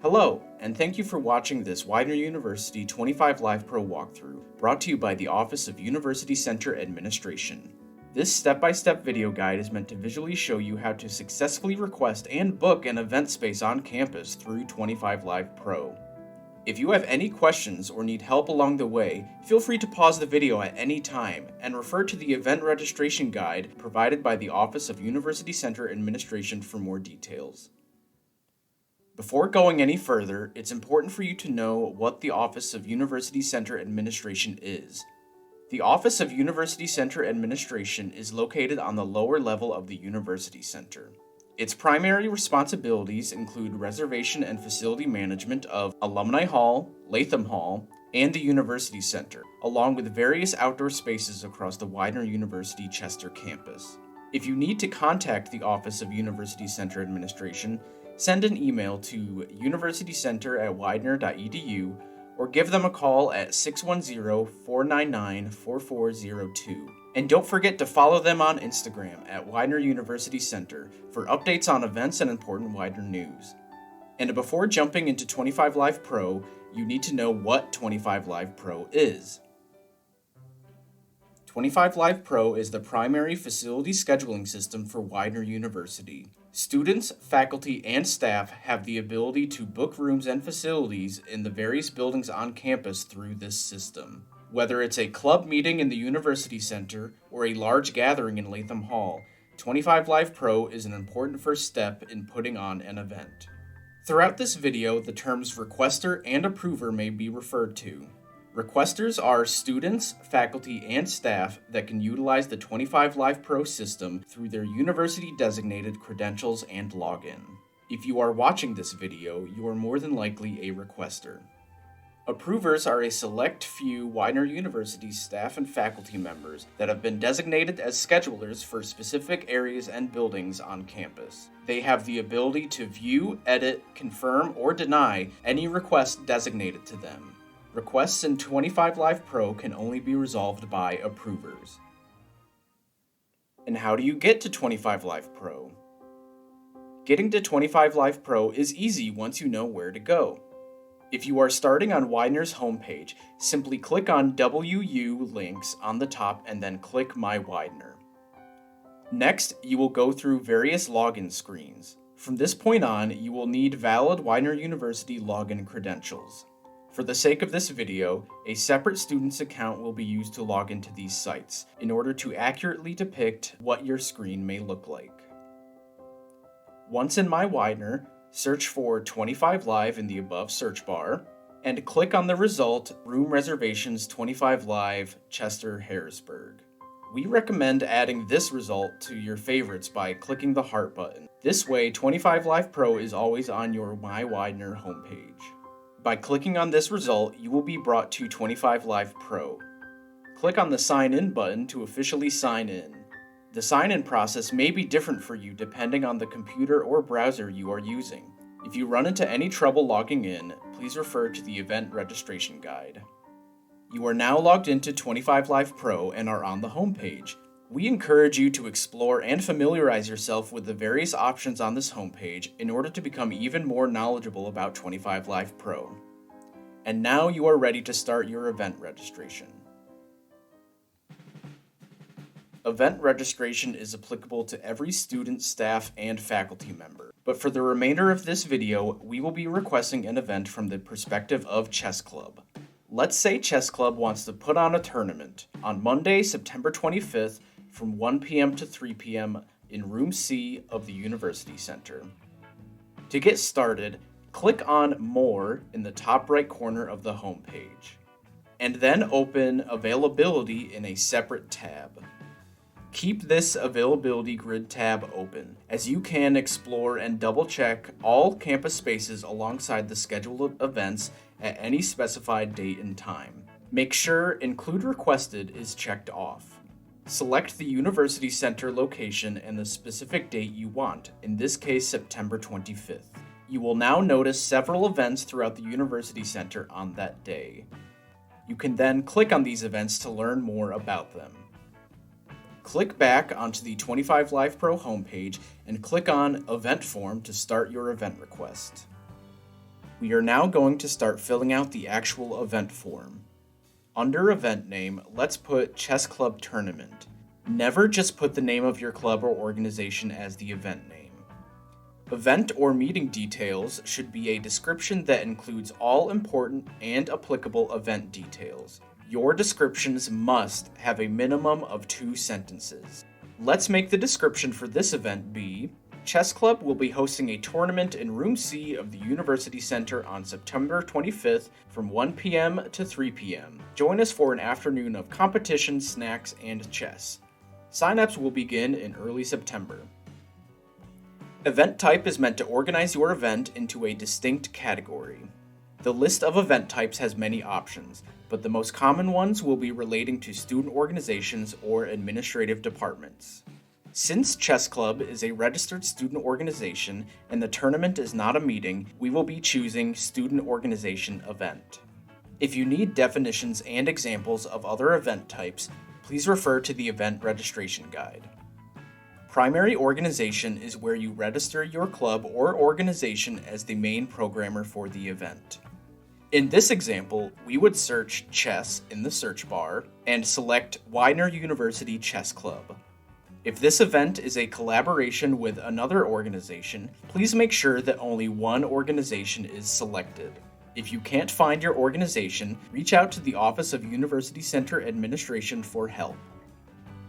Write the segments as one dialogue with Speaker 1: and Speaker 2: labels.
Speaker 1: Hello, and thank you for watching this Widener University 25 Live Pro walkthrough, brought to you by the Office of University Center Administration. This step-by-step video guide is meant to visually show you how to successfully request and book an event space on campus through 25 Live Pro. If you have any questions or need help along the way, feel free to pause the video at any time and refer to the event registration guide provided by the Office of University Center Administration for more details. Before going any further, it's important for you to know what the Office of University Center Administration is. The Office of University Center Administration is located on the lower level of the University Center. Its primary responsibilities include reservation and facility management of Alumni Hall, Latham Hall, and the University Center, along with various outdoor spaces across the Widener University Chester campus. If you need to contact the Office of University Center Administration, send an email to universitycenter@widener.edu or give them a call at 610-499-4402. And don't forget to follow them on Instagram at Widener University Center for updates on events and important Widener news. And before jumping into 25 Live Pro, you need to know what 25 Live Pro is. 25 Live Pro is the primary facility scheduling system for Widener University. Students, faculty, and staff have the ability to book rooms and facilities in the various buildings on campus through this system. Whether it's a club meeting in the University Center or a large gathering in Latham Hall, 25 Live Pro is an important first step in putting on an event. Throughout this video, the terms requester and approver may be referred to. Requesters are students, faculty, and staff that can utilize the 25 Live Pro system through their university-designated credentials and login. If you are watching this video, you are more than likely a requester. Approvers are a select few Widener University staff and faculty members that have been designated as schedulers for specific areas and buildings on campus. They have the ability to view, edit, confirm, or deny any request designated to them. Requests in 25 Live Pro can only be resolved by approvers. And how do you get to 25 Live Pro? Getting to 25 Live Pro is easy once you know where to go. If you are starting on Widener's homepage, simply click on WU links on the top and then click My Widener. Next, you will go through various login screens. From this point on, you will need valid Widener University login credentials. For the sake of this video, a separate student's account will be used to log into these sites in order to accurately depict what your screen may look like. Once in My Widener, search for 25 Live in the above search bar, and click on the result Room Reservations 25 Live Chester Harrisburg. We recommend adding this result to your favorites by clicking the heart button. This way, 25 Live Pro is always on your My Widener homepage. By clicking on this result, you will be brought to 25 Live Pro. Click on the Sign In button to officially sign in. The sign-in process may be different for you depending on the computer or browser you are using. If you run into any trouble logging in, please refer to the event registration guide. You are now logged into 25 Live Pro and are on the homepage. We encourage you to explore and familiarize yourself with the various options on this homepage in order to become even more knowledgeable about 25 Live Pro. And now you are ready to start your event registration. Event registration is applicable to every student, staff, and faculty member. But for the remainder of this video, we will be requesting an event from the perspective of Chess Club. Let's say Chess Club wants to put on a tournament on Monday, September 25th from 1 p.m. to 3 p.m. in Room C of the University Center. To get started, click on More in the top right corner of the homepage, and then open Availability in a separate tab. Keep this Availability Grid tab open, as you can explore and double-check all campus spaces alongside the scheduled events at any specified date and time. Make sure Include Requested is checked off. Select the University Center location and the specific date you want, in this case September 25th. You will now notice several events throughout the University Center on that day. You can then click on these events to learn more about them. Click back onto the 25 Live Pro homepage and click on Event Form to start your event request. We are now going to start filling out the actual event form. Under event name, let's put Chess Club Tournament. Never just put the name of your club or organization as the event name. Event or meeting details should be a description that includes all important and applicable event details. Your descriptions must have a minimum of 2 sentences. Let's make the description for this event be: Chess Club will be hosting a tournament in Room C of the University Center on September 25th from 1 p.m. to 3 p.m. Join us for an afternoon of competition, snacks, and chess. Sign-ups will begin in early September. Event type is meant to organize your event into a distinct category. The list of event types has many options, but the most common ones will be relating to student organizations or administrative departments. Since Chess Club is a registered student organization and the tournament is not a meeting, we will be choosing Student Organization Event. If you need definitions and examples of other event types, please refer to the Event Registration Guide. Primary organization is where you register your club or organization as the main programmer for the event. In this example, we would search chess in the search bar and select Widener University Chess Club. If this event is a collaboration with another organization, please make sure that only one organization is selected. If you can't find your organization, reach out to the Office of University Center Administration for help.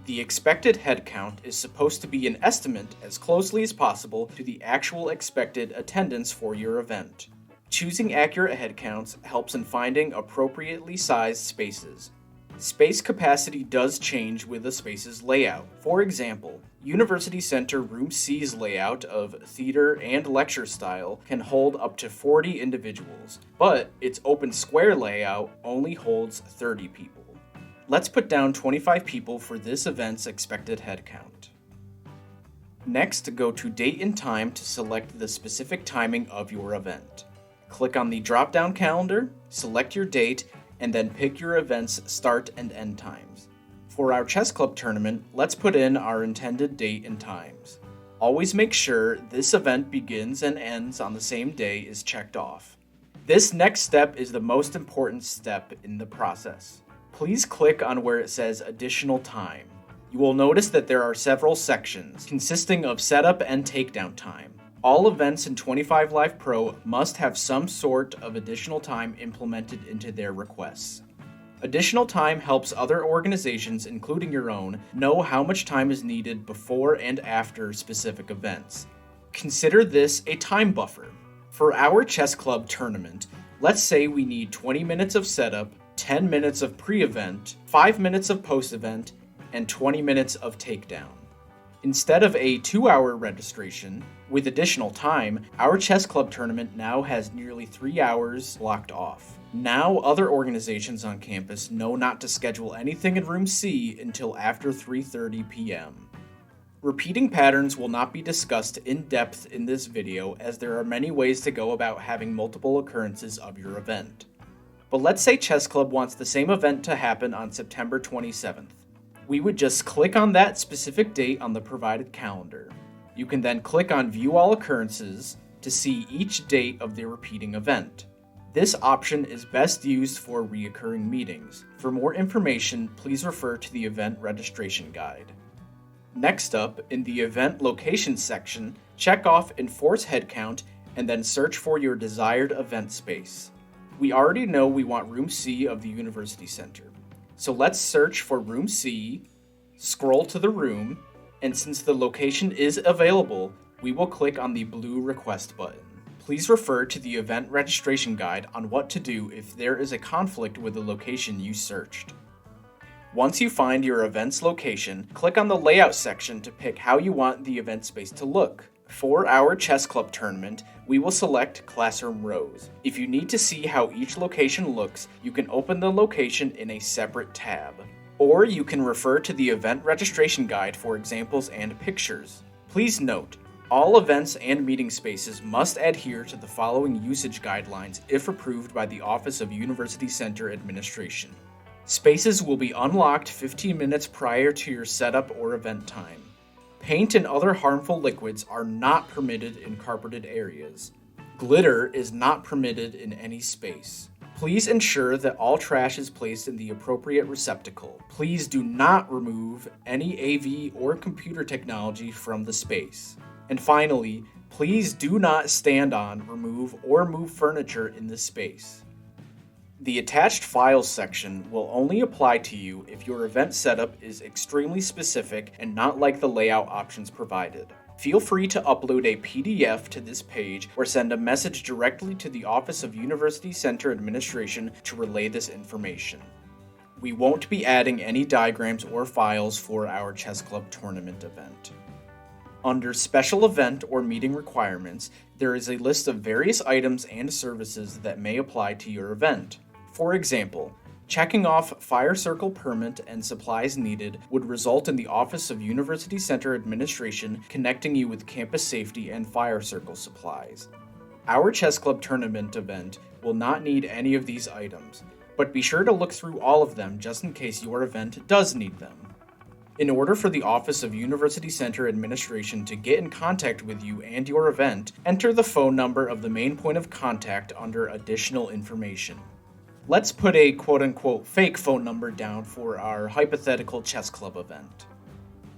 Speaker 1: The expected head count is supposed to be an estimate as closely as possible to the actual expected attendance for your event. Choosing accurate head counts helps in finding appropriately sized spaces. Space capacity does change with the space's layout. For example, University Center Room C's layout of theater and lecture style can hold up to 40 individuals, but its open square layout only holds 30 people. Let's put down 25 people for this event's expected head count. Next, go to Date and Time to select the specific timing of your event. Click on the drop-down calendar, select your date, and then pick your event's start and end times. For our chess club tournament, let's put in our intended date and times. Always make sure this event begins and ends on the same day is checked off. This next step is the most important step in the process. Please click on where it says Additional Time. You will notice that there are several sections consisting of setup and takedown time. All events in 25 Live Pro must have some sort of additional time implemented into their requests. Additional time helps other organizations, including your own, know how much time is needed before and after specific events. Consider this a time buffer. For our chess club tournament, let's say we need 20 minutes of setup, 10 minutes of pre-event, 5 minutes of post-event, and 20 minutes of takedown. Instead of a 2-hour registration, with additional time, our chess club tournament now has nearly 3 hours blocked off. Now other organizations on campus know not to schedule anything in Room C until after 3:30 p.m. Repeating patterns will not be discussed in depth in this video, as there are many ways to go about having multiple occurrences of your event. But let's say Chess Club wants the same event to happen on September 27th. We would just click on that specific date on the provided calendar. You can then click on View All Occurrences to see each date of the repeating event. This option is best used for reoccurring meetings. For more information, please refer to the Event Registration Guide. Next up, in the Event Location section, check off Enforce Headcount and then search for your desired event space. We already know we want Room C of the University Center. So let's search for Room C, scroll to the room, and since the location is available, we will click on the blue Request button. Please refer to the Event Registration Guide on what to do if there is a conflict with the location you searched. Once you find your event's location, click on the Layout section to pick how you want the event space to look. For our chess club tournament, we will select Classroom Rows. If you need to see how each location looks, you can open the location in a separate tab. Or you can refer to the Event Registration Guide for examples and pictures. Please note, all events and meeting spaces must adhere to the following usage guidelines if approved by the Office of University Center Administration. Spaces will be unlocked 15 minutes prior to your setup or event time. Paint and other harmful liquids are not permitted in carpeted areas. Glitter is not permitted in any space. Please ensure that all trash is placed in the appropriate receptacle. Please do not remove any AV or computer technology from the space. And finally, please do not stand on, remove, or move furniture in the space. The attached files section will only apply to you if your event setup is extremely specific and not like the layout options provided. Feel free to upload a PDF to this page or send a message directly to the Office of University Center Administration to relay this information. We won't be adding any diagrams or files for our chess club tournament event. Under Special Event or Meeting Requirements, there is a list of various items and services that may apply to your event. For example, checking off Fire Circle permit and supplies needed would result in the Office of University Center Administration connecting you with campus safety and Fire Circle supplies. Our chess club tournament event will not need any of these items, but be sure to look through all of them just in case your event does need them. In order for the Office of University Center Administration to get in contact with you and your event, enter the phone number of the main point of contact under Additional Information. Let's put a quote-unquote fake phone number down for our hypothetical chess club event.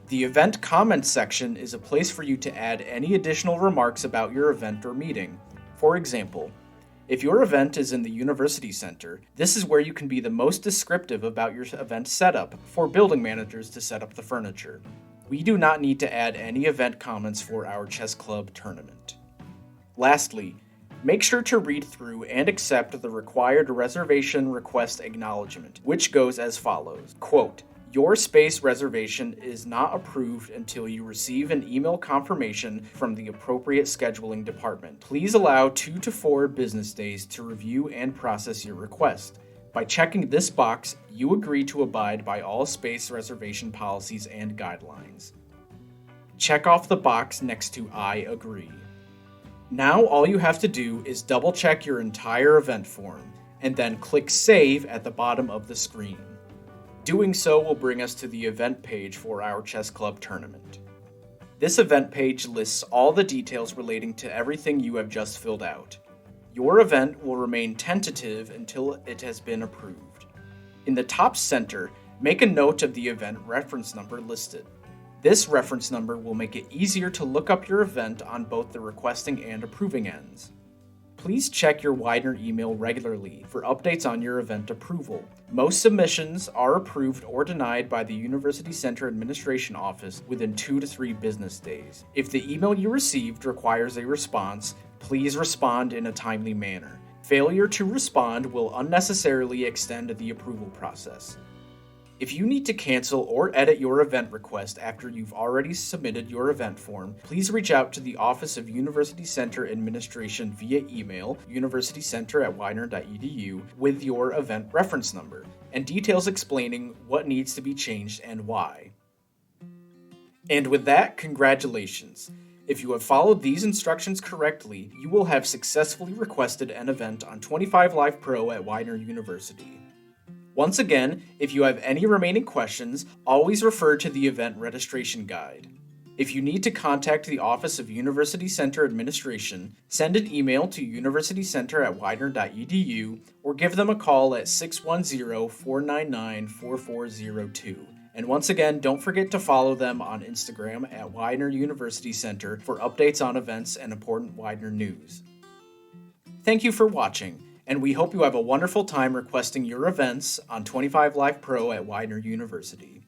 Speaker 1: The event comments section is a place for you to add any additional remarks about your event or meeting. For example, if your event is in the University Center, this is where you can be the most descriptive about your event setup for building managers to set up the furniture. We do not need to add any event comments for our chess club tournament. Lastly, make sure to read through and accept the required reservation request acknowledgement, which goes as follows. Quote, "Your space reservation is not approved until you receive an email confirmation from the appropriate scheduling department. Please allow 2 to 4 business days to review and process your request. By checking this box, you agree to abide by all space reservation policies and guidelines." Check off the box next to "I agree." Now all you have to do is double check your entire event form, and then click Save at the bottom of the screen. Doing so will bring us to the event page for our chess club tournament. This event page lists all the details relating to everything you have just filled out. Your event will remain tentative until it has been approved. In the top center, make a note of the event reference number listed. This reference number will make it easier to look up your event on both the requesting and approving ends. Please check your Widener email regularly for updates on your event approval. Most submissions are approved or denied by the University Center Administration Office within 2 to 3 business days. If the email you received requires a response, please respond in a timely manner. Failure to respond will unnecessarily extend the approval process. If you need to cancel or edit your event request after you've already submitted your event form, please reach out to the Office of University Center Administration via email, universitycenter@widener.edu, with your event reference number, and details explaining what needs to be changed and why. And with that, congratulations! If you have followed these instructions correctly, you will have successfully requested an event on 25 Live Pro at Widener University. Once again, if you have any remaining questions, always refer to the event registration guide. If you need to contact the Office of University Center Administration, send an email to universitycenter@widener.edu or give them a call at 610-499-4402. And once again, don't forget to follow them on Instagram at Widener University Center for updates on events and important Widener news. Thank you for watching, and we hope you have a wonderful time requesting your events on 25 Live Pro at Widener University.